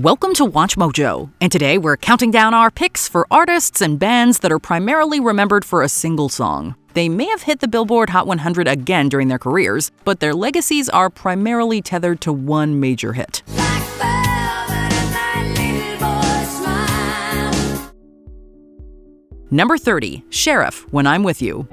Welcome to Watch Mojo, and today we're counting down our picks for artists and bands that are primarily remembered for a single song. They may have hit the Billboard Hot 100 again during their careers, but their legacies are primarily tethered to one major hit. Number 30, Sheriff, When I'm With You.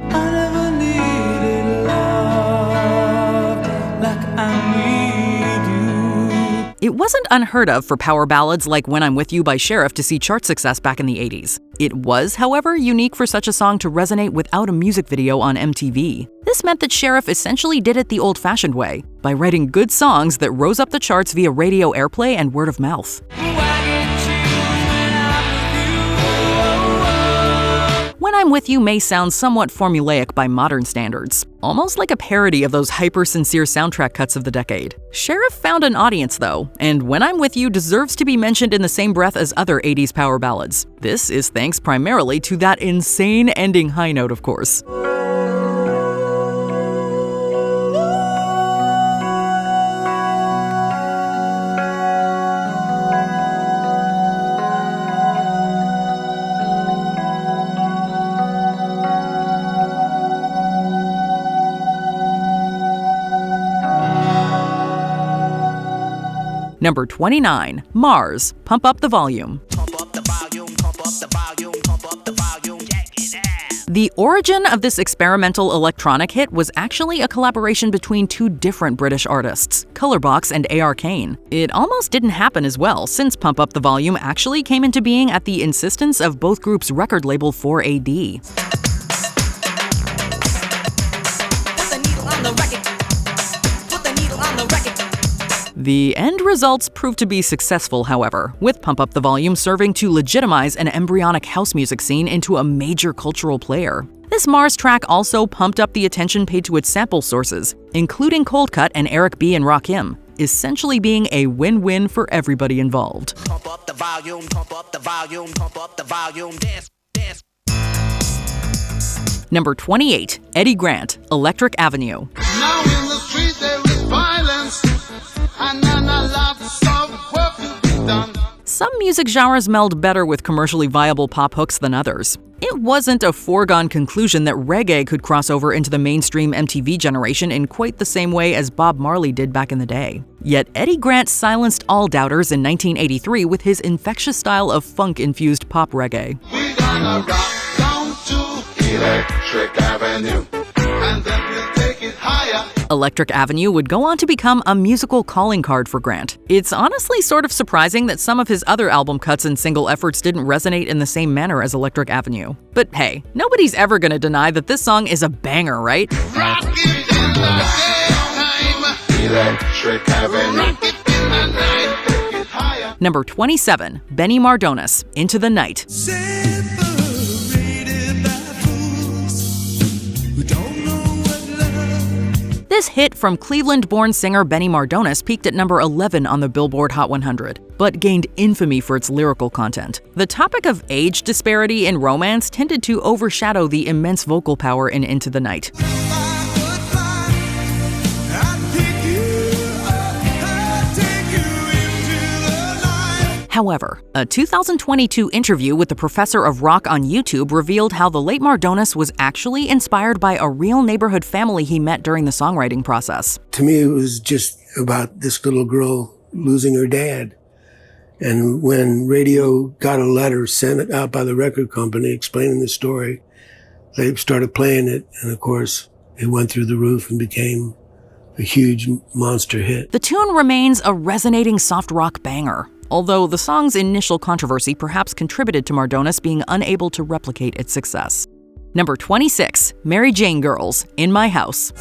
It wasn't unheard of for power ballads like When I'm With You by Sheriff to see chart success back in the 80s. It was, however, unique for such a song to resonate without a music video on MTV. This meant that Sheriff essentially did it the old-fashioned way, by writing good songs that rose up the charts via radio airplay and word of mouth. When I'm With You may sound somewhat formulaic by modern standards, almost like a parody of those hyper-sincere soundtrack cuts of the decade. Sheriff found an audience, though, and When I'm With You deserves to be mentioned in the same breath as other 80s power ballads. This is thanks primarily to that insane ending high note, of course. Number 29, Mars, Pump Up the Volume. The origin of this experimental electronic hit was actually a collaboration between two different British artists, Colourbox and A.R. Kane. It almost didn't happen as well, since Pump Up the Volume actually came into being at the insistence of both groups' record label 4AD. The end results proved to be successful, however, with Pump Up the Volume serving to legitimize an embryonic house music scene into a major cultural player. This Mars track also pumped up the attention paid to its sample sources, including Cold Cut and Eric B. and Rakim, essentially being a win-win for everybody involved. Pump up the volume, pump up the volume, pump up the volume, dance, dance. Number 28, Eddie Grant, Electric Avenue. Now in the street there is violence. Some music genres meld better with commercially viable pop hooks than others. It wasn't a foregone conclusion that reggae could cross over into the mainstream MTV generation in quite the same way as Bob Marley did back in the day. Yet Eddie Grant silenced all doubters in 1983 with his infectious style of funk-infused pop reggae. We're gonna rock down to Electric Avenue, and then we'll take it higher. Electric Avenue would go on to become a musical calling card for Grant. It's honestly sort of surprising that some of his other album cuts and single efforts didn't resonate in the same manner as Electric Avenue. But hey, nobody's ever gonna deny that this song is a banger, right? Rock it in the daytime. Electric Avenue. Rock it in the night. Take it higher. Number 27, Benny Mardones, Into the Night. This hit from Cleveland-born singer Benny Mardones peaked at number 11 on the Billboard Hot 100, but gained infamy for its lyrical content. The topic of age disparity in romance tended to overshadow the immense vocal power in Into the Night. However, a 2022 interview with the professor of rock on YouTube revealed how the late Mardones was actually inspired by a real neighborhood family he met during the songwriting process. To me, it was just about this little girl losing her dad. And when radio got a letter sent out by the record company explaining the story, they started playing it. And of course, it went through the roof and became a huge monster hit. The tune remains a resonating soft rock banger, although the song's initial controversy perhaps contributed to Mardones being unable to replicate its success. Number 26, Mary Jane Girls, In My House.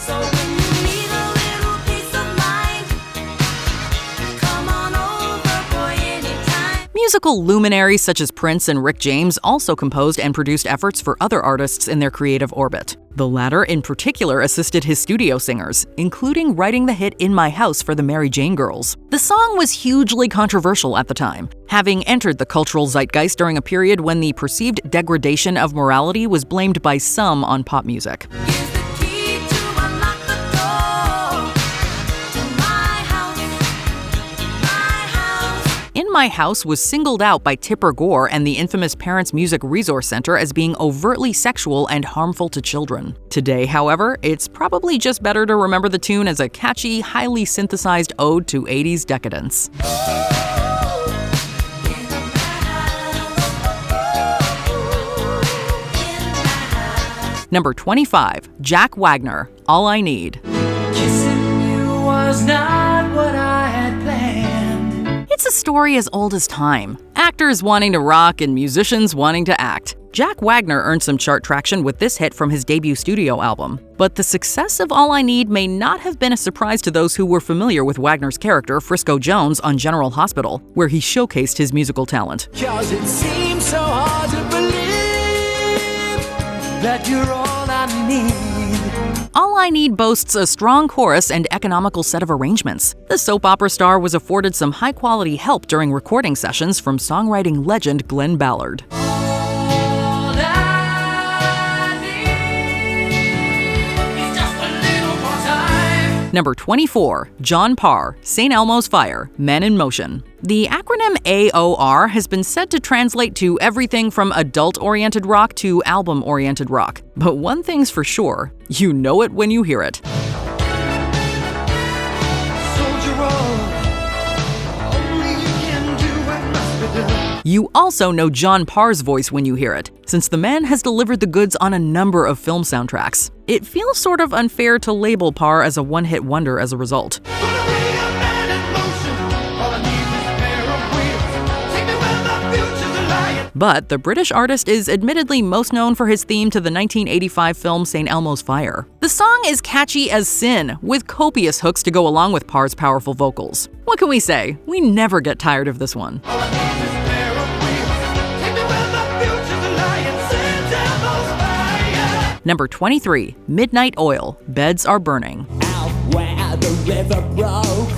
Musical luminaries such as Prince and Rick James also composed and produced efforts for other artists in their creative orbit. The latter in particular assisted his studio singers, including writing the hit In My House for the Mary Jane Girls. The song was hugely controversial at the time, having entered the cultural zeitgeist during a period when the perceived degradation of morality was blamed by some on pop music. In In My House was singled out by Tepper and the infamous Parents Music Resource Center as being overtly sexual and harmful to children. Today, however, it's probably just better to remember the tune as a catchy, highly synthesized ode to 80s decadence. Number 25, Jack Wagner, All I Need. Kissing you was not what I had planned. It's a story as old as time. Actors wanting to rock and musicians wanting to act. Jack Wagner earned some chart traction with this hit from his debut studio album. But the success of All I Need may not have been a surprise to those who were familiar with Wagner's character, Frisco Jones, on General Hospital, where he showcased his musical talent. 'Cause it seems so hard to believe that you're all I need. All I Need boasts a strong chorus and economical set of arrangements. The soap opera star was afforded some high-quality help during recording sessions from songwriting legend Glenn Ballard. All I need is just a little more time. Number 24, John Parr, St. Elmo's Fire, Men in Motion. The acronym AOR has been said to translate to everything from adult-oriented rock to album-oriented rock. But one thing's for sure, you know it when you hear it. Soldier roll, only you can do what must be done. You also know John Parr's voice when you hear it, since the man has delivered the goods on a number of film soundtracks. It feels sort of unfair to label Parr as a one-hit wonder as a result. Gonna be a man in motion. All I need is a pair of wheels. Take me where the future's a lying. But the British artist is admittedly most known for his theme to the 1985 film St. Elmo's Fire. The song is catchy as sin, with copious hooks to go along with Parr's powerful vocals. What can we say? We never get tired of this one. All I need is a pair of wheels. Take me where the future's a lying. St. Elmo's Fire. Number 23, Midnight Oil, Beds Are Burning. Out where the river broke,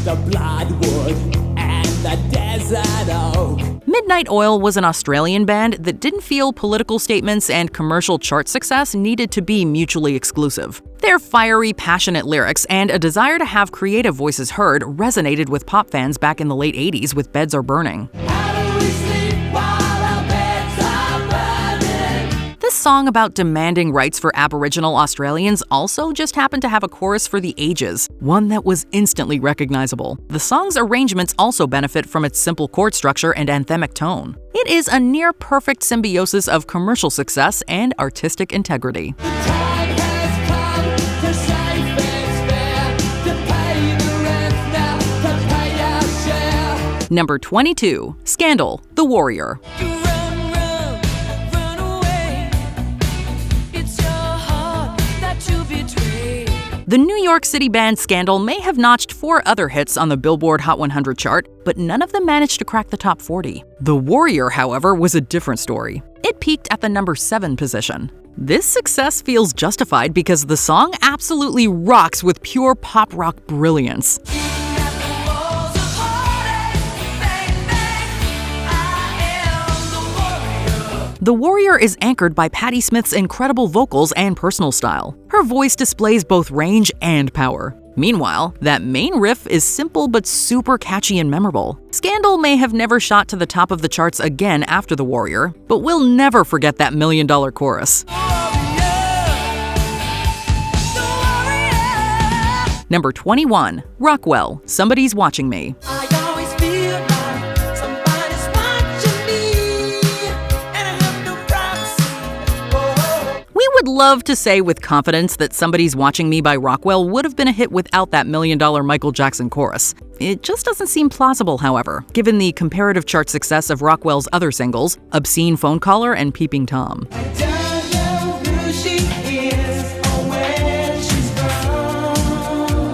the bloodwood and the desert oak. Midnight Oil was an Australian band that didn't feel political statements and commercial chart success needed to be mutually exclusive. Their fiery, passionate lyrics and a desire to have creative voices heard resonated with pop fans back in the late 80s with Beds Are Burning. How do we sleep while our beds are burning? This song about demanding rights for Aboriginal Australians also just happened to have a chorus for the ages, one that was instantly recognizable. The song's arrangements also benefit from its simple chord structure and anthemic tone. It is a near-perfect symbiosis of commercial success and artistic integrity. Time has come to save and spare, to pay the rent now, to pay our share. Number 22, Scandal, The Warrior. You run away. It's your heart that you betray. The New York City band Scandal may have notched 4 other hits on the Billboard Hot 100 chart, but none of them managed to crack the top 40. The Warrior, however, was a different story. It peaked at the number 7 position. This success feels justified because the song absolutely rocks with pure pop rock brilliance. The Warrior is anchored by Patti Smith's incredible vocals and personal style. Her voice displays both range and power. Meanwhile, that main riff is simple but super catchy and memorable. Scandal may have never shot to the top of the charts again after The Warrior, but we'll never forget that $1 million chorus. Number 21, Rockwell, Somebody's Watching Me. I always feel like somebody's watching me, and I have no privacy. We would love to say with confidence that Somebody's Watching Me by Rockwell would have been a hit without that $1 million Michael Jackson chorus. It just doesn't seem plausible, however, given the comparative chart success of Rockwell's other singles, Obscene Phone Caller and Peeping Tom. I don't know who she is or where she's from,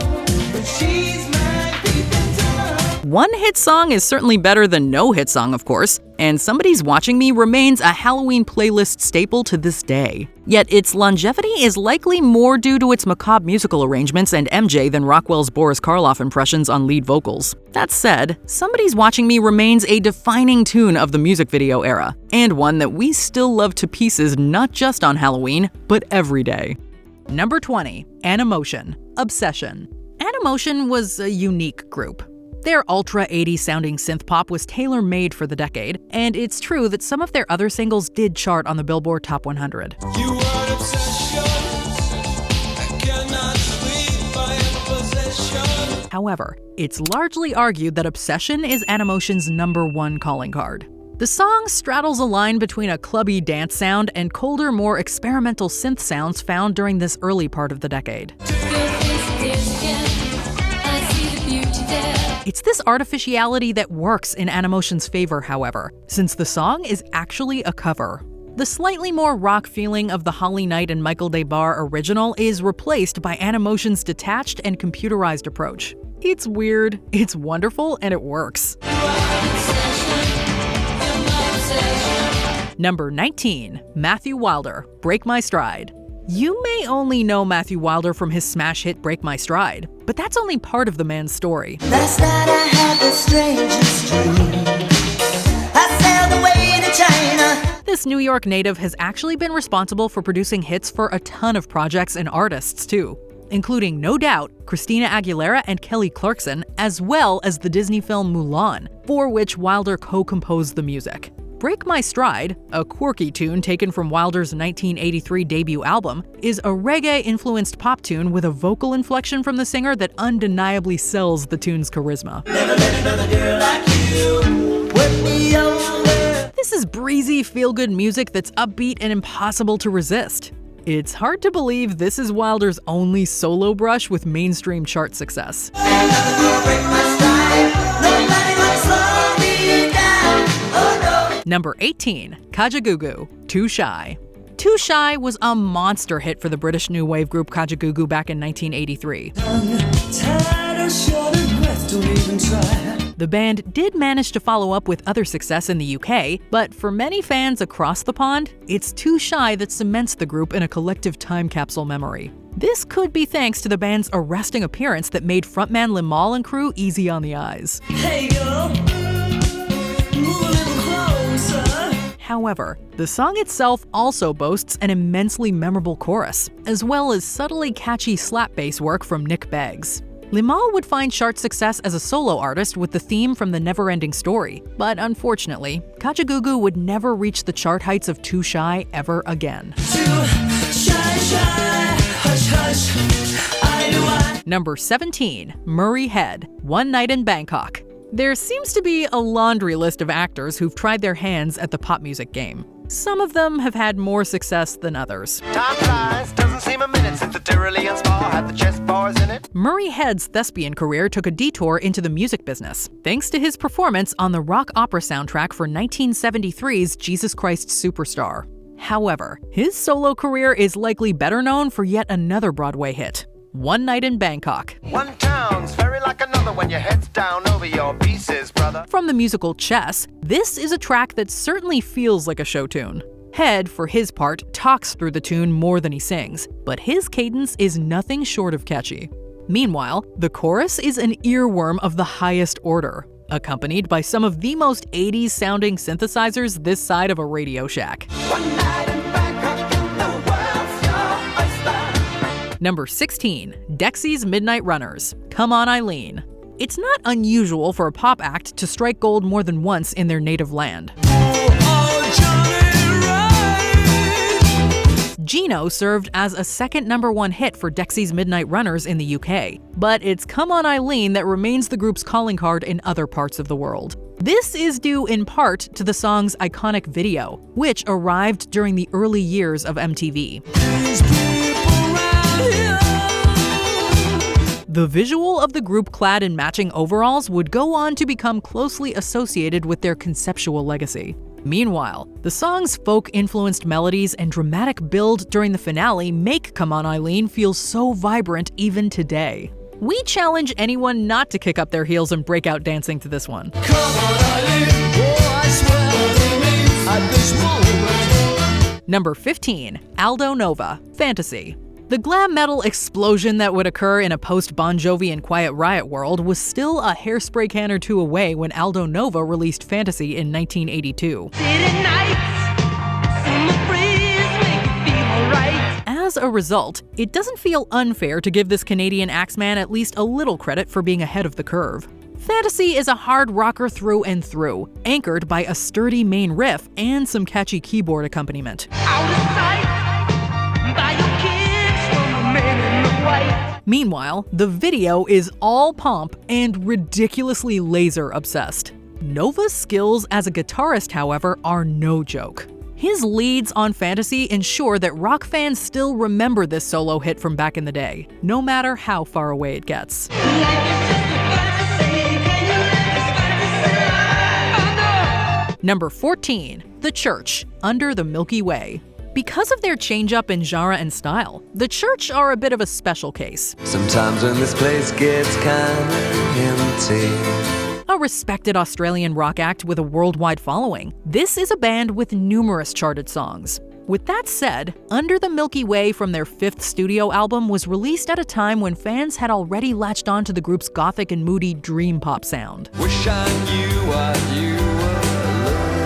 but she's my peeping Tom. One hit song is certainly better than no hit song, of course, and Somebody's Watching Me remains a Halloween playlist staple to this day. Yet its longevity is likely more due to its macabre musical arrangements and MJ than Rockwell's Boris Karloff impressions on lead vocals. That said, Somebody's Watching Me remains a defining tune of the music video era, and one that we still love to pieces not just on Halloween, but every day. Number 20, Animotion Obsession. Animotion was a unique group. Their ultra 80s sounding synth-pop was tailor-made for the decade, and it's true that some of their other singles did chart on the Billboard Top 100. You want obsession? I cannot sleep, I am possession. However, it's largely argued that Obsession is Animotion's #1 calling card. The song straddles a line between a clubby dance sound and colder, more experimental synth sounds found during this early part of the decade. It's this artificiality that works in Animotion's favor, however, since the song is actually a cover. The slightly more rock feeling of the Holly Knight and Michael Des Barres original is replaced by Animotion's detached and computerized approach. It's weird, it's wonderful, and it works. Number 19, Matthew Wilder, Break My Stride. You may only know Matthew Wilder from his smash hit Break My Stride, but that's only part of the man's story. Last night I had the strangest dream. I sailed away to China. This New York native has actually been responsible for producing hits for a ton of projects and artists too, including, no doubt, Christina Aguilera and Kelly Clarkson, as well as the Disney film Mulan, for which Wilder co-composed the music. Break My Stride, a quirky tune taken from Wilder's 1983 debut album, is a reggae-influenced pop tune with a vocal inflection from the singer that undeniably sells the tune's charisma. Never met another girl like you. Work me over. This is breezy, feel-good music that's upbeat and impossible to resist. It's hard to believe this is Wilder's only solo brush with mainstream chart success. Break my stride. Nobody likes slow me down. Oh no. Number 18, Kaju Too Shy. Too Shy was a monster hit for the British new wave group Kaju back in 1983. The band did manage to follow up with other success in the UK, but for many fans across the pond, it's Too Shy that cements the group in a collective time capsule memory. This could be thanks to the band's arresting appearance that made frontman Limahl and crew easy on the eyes. Hey girl, move a little closer. However, the song itself also boasts an immensely memorable chorus, as well as subtly catchy slap bass work from Nick Beggs. Limahl would find chart success as a solo artist with the theme from The Never-Ending Story, but unfortunately, Kaju would never reach the chart heights of Too Shy ever again. Too shy, shy, hush, hush. I. Number 17, Murray Head, One Night in Bangkok. There seems to be a laundry list of actors who've tried their hands at the pop music game. Some of them have had more success than others. Time flies, doesn't seem a minute since the Tyrolean spa had the chess bars in it. Murray Head's thespian career took a detour into the music business, thanks to his performance on the rock opera soundtrack for 1973's Jesus Christ Superstar. However, his solo career is likely better known for yet another Broadway hit, One Night in Bangkok. One town's very like another when your head's down over your pieces, brother. From the musical Chess, this is a track that certainly feels like a show tune. Head, for his part, talks through the tune more than he sings, but his cadence is nothing short of catchy. Meanwhile, the chorus is an earworm of the highest order, accompanied by some of the most 80s sounding synthesizers this side of a Radio Shack. One night in Bangkok and the world's your oyster. Number 16, Dexy's Midnight Runners, Come On Eileen. It's not unusual for a pop act to strike gold more than once in their native land. Gino served as a second #1 hit for Dexy's Midnight Runners in the UK, but it's Come On Eileen that remains the group's calling card in other parts of the world. This is due in part to the song's iconic video, which arrived during the early years of MTV. The visual of the group clad in matching overalls would go on to become closely associated with their conceptual legacy. Meanwhile, the song's folk-influenced melodies and dramatic build during the finale make Come On Eileen feel so vibrant even today. We challenge anyone not to kick up their heels and break out dancing to this one. Come on, Eileen. Oh, I swear at this moment. Number 15, Aldo Nova, Fantasy. The glam metal explosion that would occur in a post-Bon Jovi and Quiet Riot world was still a hairspray can or two away when Aldo Nova released Fantasy in 1982. As a result, it doesn't feel unfair to give this Canadian Axeman at least a little credit for being ahead of the curve. Fantasy is a hard rocker through and through, anchored by a sturdy main riff and some catchy keyboard accompaniment. Meanwhile, the video is all pomp and ridiculously laser obsessed. Nova's skills as a guitarist, however, are no joke. His leads on Fantasy ensure that rock fans still remember this solo hit from back in the day, no matter how far away it gets. Number 14, The Church, Under the Milky Way. Because of their change-up in genre and style, The Church are a bit of a special case. Sometimes when this place gets kinda empty. A respected Australian rock act with a worldwide following, this is a band with numerous charted songs. With that said, Under the Milky Way from their 5th studio album was released at a time when fans had already latched on to the group's gothic and moody dream pop sound. Wish I knew what you were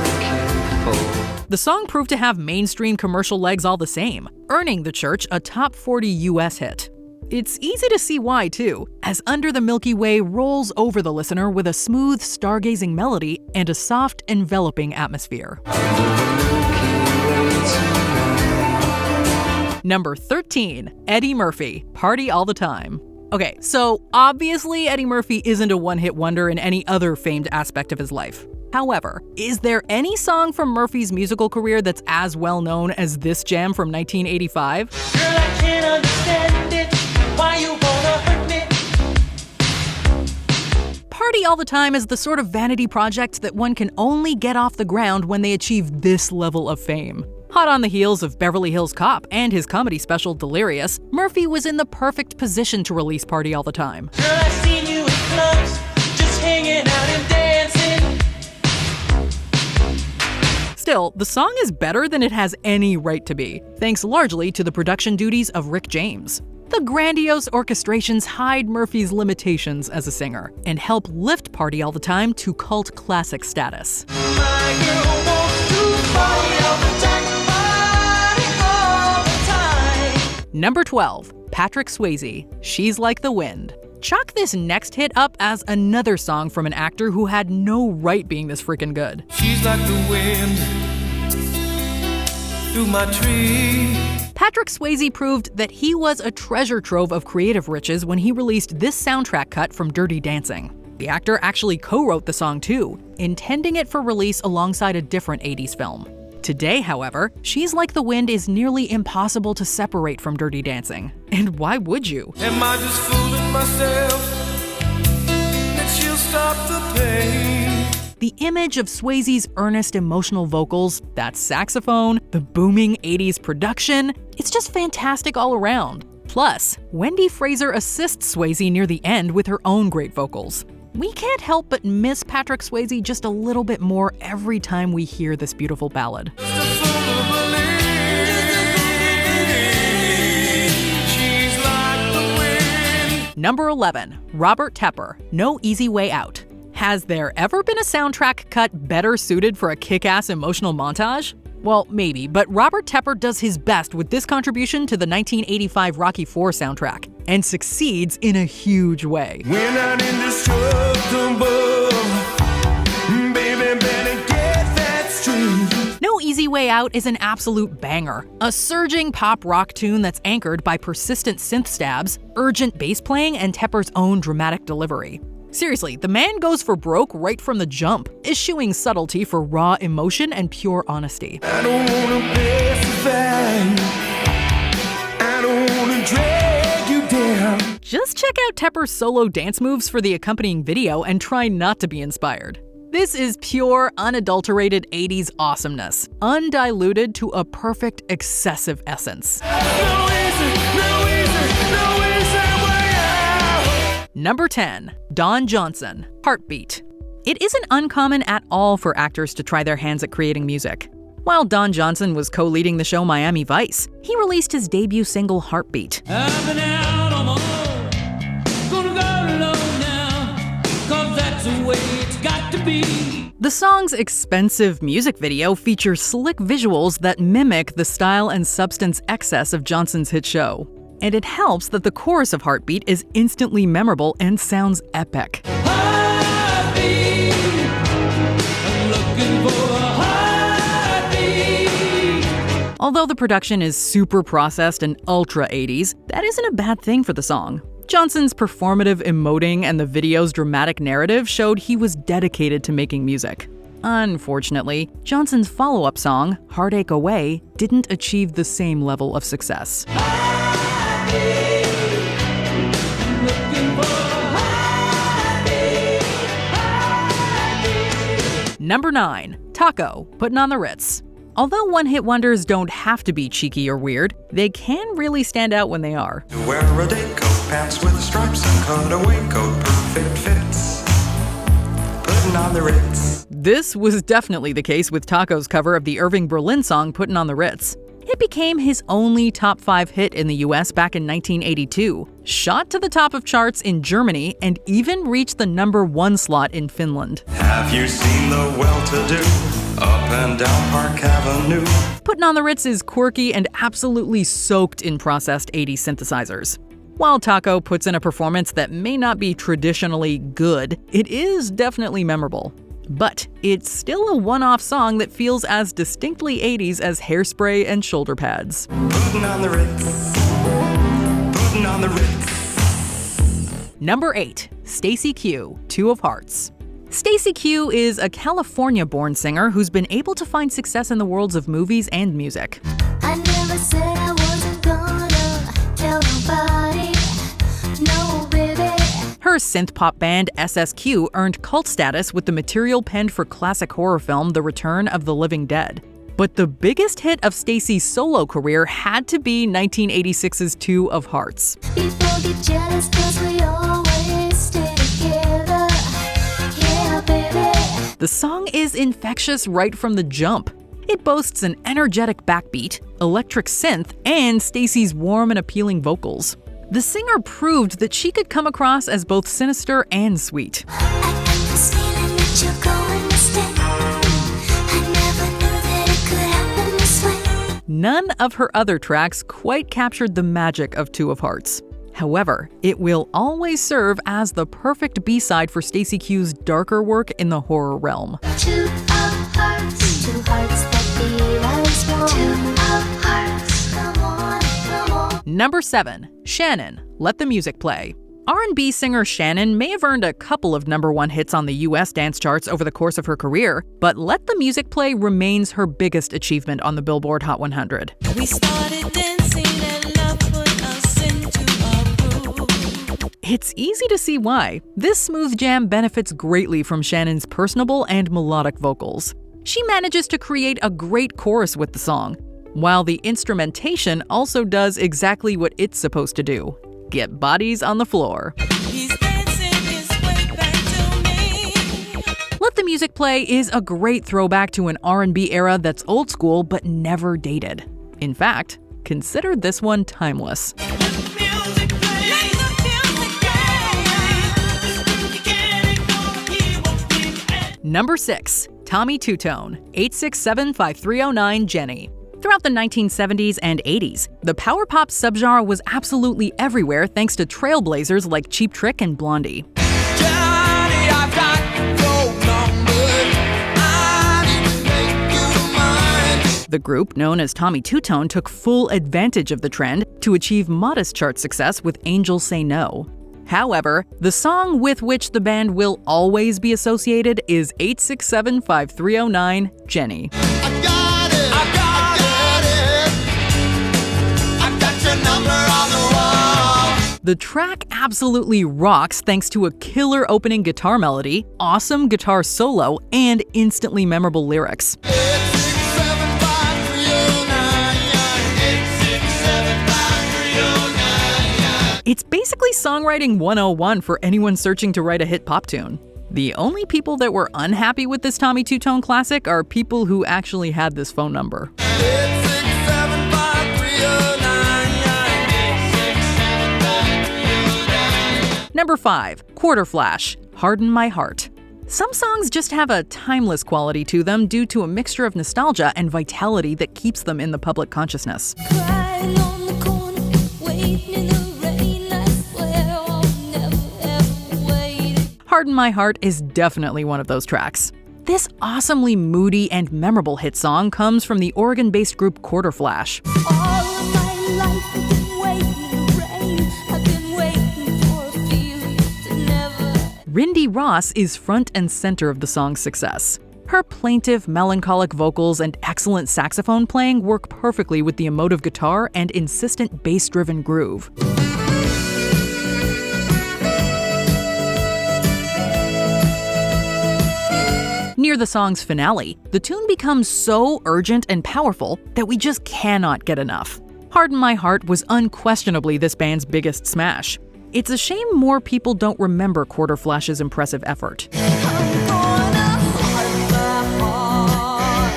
looking for. The song proved to have mainstream commercial legs all the same, earning The Church a top 40 US hit. It's easy to see why, too, as Under the Milky Way rolls over the listener with a smooth, stargazing melody and a soft, enveloping atmosphere. Number 13, Eddie Murphy, Party All the Time. Okay, so obviously Eddie Murphy isn't a one-hit wonder in any other famed aspect of his life. However, is there any song from Murphy's musical career that's as well known as this jam from 1985? Girl, I can't understand it. Why you wanna hurt me? Party All the Time is the sort of vanity project that one can only get off the ground when they achieve this level of fame. Hot on the heels of Beverly Hills Cop and his comedy special Delirious, Murphy was in the perfect position to release Party All the Time. Girl, I seen you in clubs, just hanging out and dancing. Still, the song is better than it has any right to be, thanks largely to the production duties of Rick James. The grandiose orchestrations hide Murphy's limitations as a singer and help lift Party All the Time to cult classic status. My girl wants to party all the time, party all the time. Number 12, Patrick Swayze, She's Like the Wind. Chalk this next hit up as another song from an actor who had no right being this freaking good. She's like the wind through my tree. Patrick Swayze proved that he was a treasure trove of creative riches when he released this soundtrack cut from Dirty Dancing. The actor actually co-wrote the song too, intending it for release alongside a different 80s film. Today, however, She's Like the Wind is nearly impossible to separate from Dirty Dancing. And why would you? Am I just fooling myself that she'll stop the pain? The image of Swayze's earnest emotional vocals, that saxophone, the booming 80s production, it's just fantastic all around. Plus, Wendy Fraser assists Swayze near the end with her own great vocals. We can't help but miss Patrick Swayze just a little bit more every time we hear this beautiful ballad. Number 11, Robert Tepper, No Easy Way Out. Has there ever been a soundtrack cut better suited for a kick-ass emotional montage? Well, maybe, but Robert Tepper does his best with this contribution to the 1985 Rocky IV soundtrack, and succeeds in a huge way. We're not indestructible, baby, better get that straight. No Easy Way Out is an absolute banger, a surging pop rock tune that's anchored by persistent synth stabs, urgent bass playing, and Tepper's own dramatic delivery. Seriously, the man goes for broke right from the jump, eschewing subtlety for raw emotion and pure honesty. I don't wanna pacify, I don't wanna drag you down. Just check out Tepper's solo dance moves for the accompanying video and try not to be inspired. This is pure, unadulterated 80s awesomeness, undiluted to a perfect, excessive essence. Number 10, Don Johnson, Heartbeat. It isn't uncommon at all for actors to try their hands at creating music. While Don Johnson was co-leading the show Miami Vice, he released his debut single Heartbeat. I've been out on my own, gonna go alone now, 'cause that's the way it's got to be. The song's expensive music video features slick visuals that mimic the style and substance excess of Johnson's hit show. And it helps that the chorus of Heartbeat is instantly memorable and sounds epic. Heartbeat, Although the production is super processed and ultra 80s, that isn't a bad thing for the song. Johnson's performative emoting and the video's dramatic narrative showed he was dedicated to making music. Unfortunately, Johnson's follow-up song, Heartache Away, didn't achieve the same level of success. Number 9. Taco, Puttin' on the Ritz. Although one-hit wonders don't have to be cheeky or weird, they can really stand out when they are. Wear a day coat, pants with stripes, and cutaway coat, perfect fits. Putting on the Ritz. This was definitely the case with Taco's cover of the Irving Berlin song Puttin' on the Ritz. It became his only top 5 hit in the US back in 1982, shot to the top of charts in Germany, and even reached the number 1 slot in Finland. Have you seen the well-to-do up and down Park Avenue? Puttin' on the Ritz is quirky and absolutely soaked in processed 80s synthesizers. While Taco puts in a performance that may not be traditionally good, it is definitely memorable. But it's still a one-off song that feels as distinctly 80s as Hairspray and Shoulder Pads. Putting on the Ritz. Putting on the Ritz. Number 8. Stacy Q, Two of Hearts. Stacy Q is a California-born singer who's been able to find success in the worlds of movies and music. I never said I wasn't gonna tell nobody. No, baby. Her synth-pop band SSQ earned cult status with the material penned for classic horror film The Return of the Living Dead. But the biggest hit of Stacy's solo career had to be 1986's Two of Hearts. People get jealous 'cause we always stay together. Yeah, baby. The song is infectious right from the jump. It boasts an energetic backbeat, electric synth, and Stacy's warm and appealing vocals. The singer proved that she could come across as both sinister and sweet. I got this feeling that you're going to stay. I never knew that it could happen this way. None of her other tracks quite captured the magic of Two of Hearts. However, it will always serve as the perfect B-side for Stacy Q's darker work in the horror realm. Two hearts that beat as one. Two of hearts, come on, come on. Number 7. Shannon, Let the Music Play. R&B singer Shannon may have earned a couple of number 1 hits on the US dance charts over the course of her career, but Let the Music Play remains her biggest achievement on the Billboard Hot 100. We started dancing and love put us into a groove. It's easy to see why. This smooth jam benefits greatly from Shannon's personable and melodic vocals. She manages to create a great chorus with the song, while the instrumentation also does exactly what it's supposed to do: get bodies on the floor. He's dancing his way back to me. Let the Music Play is a great throwback to an R&B era that's old school but never dated. In fact, consider this one timeless. Let the music play. Let the music play. You can't ignore he won't give. Number 6. Tommy Tutone, 867-5309 Jenny. Throughout the 1970s and 80s, the power pop subgenre was absolutely everywhere thanks to trailblazers like Cheap Trick and Blondie. Johnny, I've got your number. I need to make you mine. The group, known as Tommy Tutone, took full advantage of the trend to achieve modest chart success with Angels Say No. However, the song with which the band will always be associated is 867-5309 Jenny. I got it. I got it. I got your number on the wall. The track absolutely rocks thanks to a killer opening guitar melody, awesome guitar solo, and instantly memorable lyrics. 8675309. 8675309. It's basically songwriting 101 for anyone searching to write a hit pop tune. The only people that were unhappy with this Tommy Tutone classic are people who actually had this phone number. 8675309. Number 5. Quarter Flash, Harden My Heart. Some songs just have a timeless quality to them due to a mixture of nostalgia and vitality that keeps them in the public consciousness. Crying on the corner, waiting in the rain. I swear I'll never ever wait. Harden My Heart is definitely one of those tracks. This awesomely moody and memorable hit song comes from the Oregon-based group Quarter Flash. All of my life I've been waiting, rain. I've been waiting for a feeling to never. Rindy Ross is front and center of the song's success. Her plaintive, melancholic vocals and excellent saxophone playing work perfectly with the emotive guitar and insistent bass-driven groove. Near the song's finale, the tune becomes so urgent and powerful that we just cannot get enough. Harden My Heart was unquestionably this band's biggest smash. It's a shame more people don't remember Quarter Flash's impressive effort. I'm gonna harden my heart.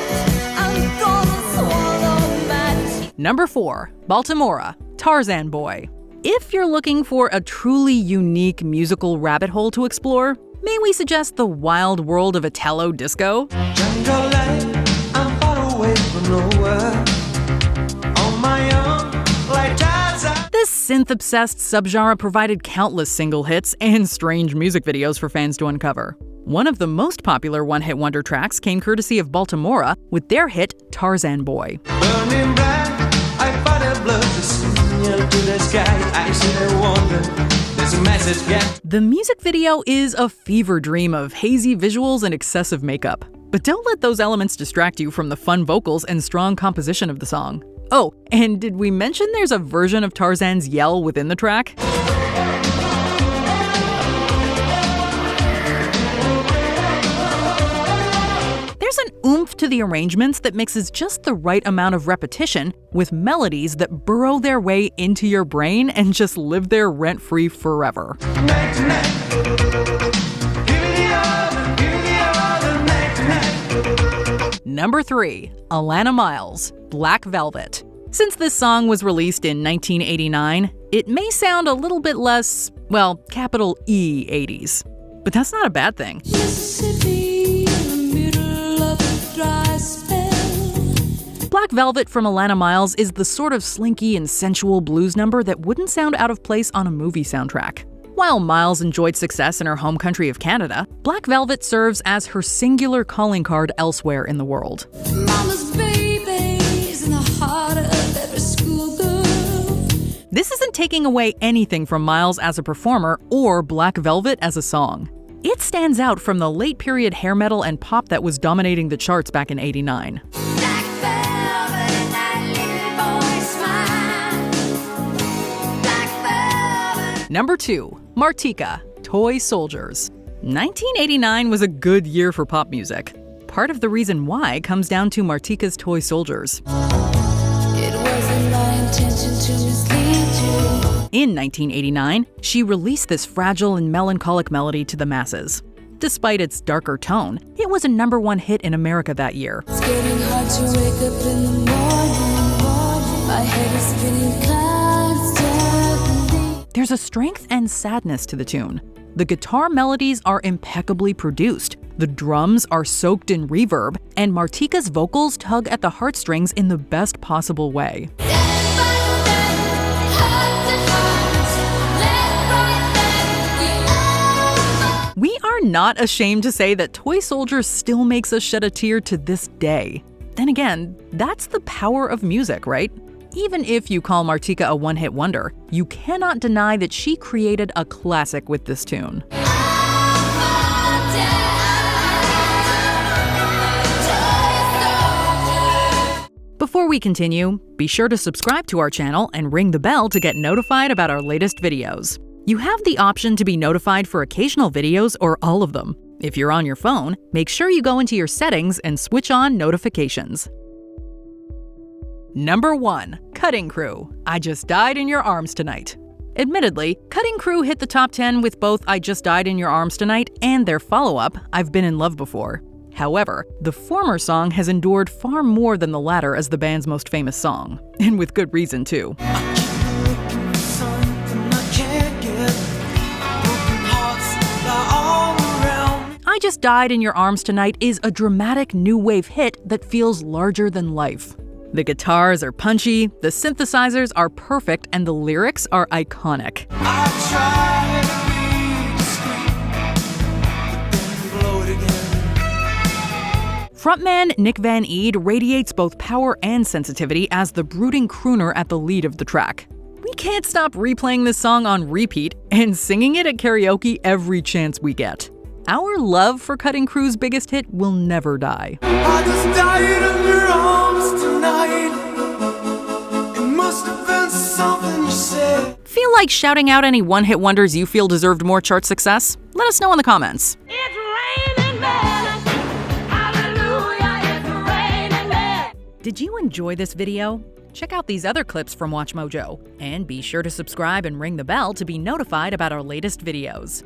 I'm gonna swallow my tears. Number 4, Baltimora, Tarzan Boy. If you're looking for a truly unique musical rabbit hole to explore, may we suggest the wild world of Italo disco? Jungle life, I'm far away from nowhere. On my own, like Tarzan. This synth-obsessed subgenre provided countless single hits and strange music videos for fans to uncover. One of the most popular one-hit wonder tracks came courtesy of Baltimora with their hit Tarzan Boy. Burning bright, I fight a blood to signal to the sky. I see the wonder. There's a message get. The music video is a fever dream of hazy visuals and excessive makeup. But don't let those elements distract you from the fun vocals and strong composition of the song. Oh, and did we mention there's a version of Tarzan's yell within the track? There's an oomph to the arrangements that mixes just the right amount of repetition with melodies that burrow their way into your brain and just live there rent-free forever. Night to night. Give me the other, give me the other, night to night. Number 3, Alana Miles, Black Velvet. Since this song was released in 1989, it may sound a little bit less, well, capital E 80s. But that's not a bad thing. Mississippi, in the middle of a dry spell. Black Velvet from Alana Miles is the sort of slinky and sensual blues number that wouldn't sound out of place on a movie soundtrack. While Miles enjoyed success in her home country of Canada, Black Velvet serves as her singular calling card elsewhere in the world. Mama's baby's in the heart of every schoolgirl. This isn't taking away anything from Miles as a performer or Black Velvet as a song. It stands out from the late period hair metal and pop that was dominating the charts back in '89. Black velvet and that little boy smile. Black velvet. Number 2, Martika, Toy Soldiers. 1989 was a good year for pop music. Part of the reason why comes down to Martika's Toy Soldiers. It wasn't my intention to mislead you. In 1989, she released this fragile and melancholic melody to the masses. Despite its darker tone, it was a #1 hit in America that year. It's getting hard to wake up in the morning. My head is spinning constantly. There's a strength and sadness to the tune. The guitar melodies are impeccably produced, the drums are soaked in reverb, and Martika's vocals tug at the heartstrings in the best possible way. We are not ashamed to say that Toy Soldiers still makes us shed a tear to this day. Then again, that's the power of music, right? Even if you call Martika a one-hit wonder, you cannot deny that she created a classic with this tune. Before we continue, be sure to subscribe to our channel and ring the bell to get notified about our latest videos. You have the option to be notified for occasional videos or all of them. If you're on your phone, make sure you go into your settings and switch on notifications. Number 1, Cutting Crew, I Just Died in Your Arms Tonight. Admittedly, Cutting Crew hit the top 10 with both I Just Died in Your Arms Tonight and their follow-up, I've Been in Love Before. However, the former song has endured far more than the latter as the band's most famous song, and with good reason too. I Just Died in Your Arms Tonight is a dramatic new wave hit that feels larger than life. The guitars are punchy, the synthesizers are perfect, and the lyrics are iconic. I try to be discreet, but then you blow it again. Frontman Nick Van Eede radiates both power and sensitivity as the brooding crooner at the lead of the track. We can't stop replaying this song on repeat and singing it at karaoke every chance we get. Our love for Cutting Crew's biggest hit will never die. I just died in your arms tonight. It must have been something you said. Feel like shouting out any one-hit wonders you feel deserved more chart success? Let us know in the comments. It's raining men. Hallelujah, it's raining men. Did you enjoy this video? Check out these other clips from WatchMojo, and be sure to subscribe and ring the bell to be notified about our latest videos.